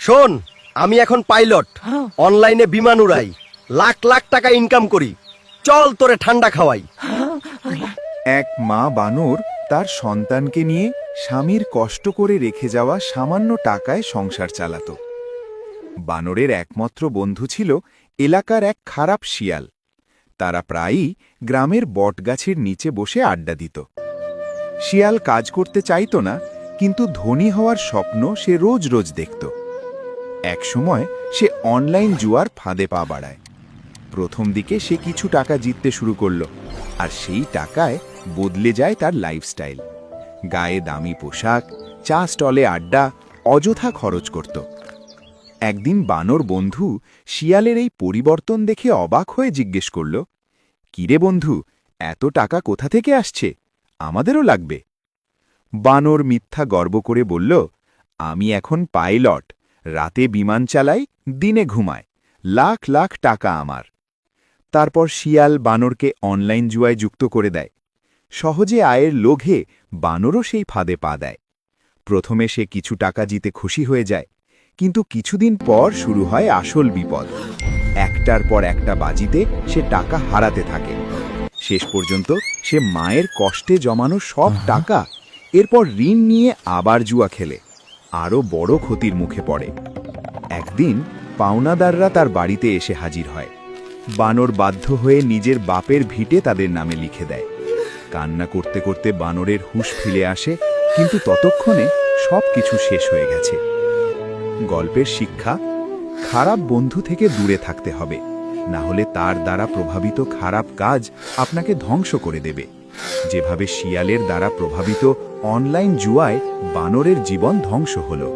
শোন, আমি এখন পাইলট, অনলাইনে বিমান উড়াই, লাখ লাখ টাকা ইনকাম করি। চল তোরে ঠান্ডা খাওয়াই। এক মা বানর তার সন্তানকে নিয়ে স্বামীর কষ্ট করে রেখে যাওয়া সামান্য টাকায় সংসার চালাত। বানরের একমাত্র বন্ধু ছিল এলাকার এক খারাপ শিয়াল। তারা প্রায়ই গ্রামের বটগাছের নিচে বসে আড্ডা দিত। শিয়াল কাজ করতে চাইত না, কিন্তু ধনী হওয়ার স্বপ্ন সে রোজ রোজ দেখত। একসময় সে অনলাইন জুয়ার ফাঁদে পা বাড়ায়। প্রথম দিকে সে কিছু টাকা জিততে শুরু করল, আর সেই টাকায় বদলে যায় তার লাইফস্টাইল। গায়ে দামি পোশাক, চা স্টলে আড্ডা, অযথা খরচ করত। একদিন বানর বন্ধু শিয়ালের এই পরিবর্তন দেখে অবাক হয়ে জিজ্ঞেস করল, কিরে বন্ধু, এত টাকা কোথা থেকে আসছে? আমাদেরও লাগবে। বানর মিথ্যা গর্ব করে বলল, আমি এখন পাইলট, রাতে বিমান চালাই, দিনে ঘুমায়, লাখ লাখ টাকা আমার। তারপর শিয়াল বানরকে অনলাইন জুয়ায় যুক্ত করে দেয়। সহজে আয়ের লোভে বানরও সেই ফাঁদে পা দেয়। প্রথমে সে কিছু টাকা জিতে খুশি হয়ে যায়, কিন্তু কিছুদিন পর শুরু হয় আসল বিপদ। একটার পর একটা বাজিতে সে টাকা হারাতে থাকে। শেষ পর্যন্ত সে মায়ের কষ্টে জমানো সব টাকা, এরপর ঋণ নিয়ে আবার জুয়া খেলে, আরও বড় ক্ষতির মুখে পড়ে। একদিন পাওনাদাররা তার বাড়িতে এসে হাজির হয়। বানর বাধ্য হয়ে নিজের বাপের ভিটে তাদের নামে লিখে দেয়। কান্না করতে করতে বানরের হুঁশ ফিরে আসে, কিন্তু ততক্ষণে সব কিছু শেষ হয়ে গেছে। গল্পের শিক্ষা: খারাপ বন্ধু থেকে দূরে থাকতে হবে, না হলে তার দ্বারা প্রভাবিত খারাপ কাজ আপনাকে ধ্বংস করে দেবে। যেভাবে শিয়ালের দ্বারা প্রভাবিত অনলাইন জুয়ায় বানরের জীবন ধ্বংস হলো।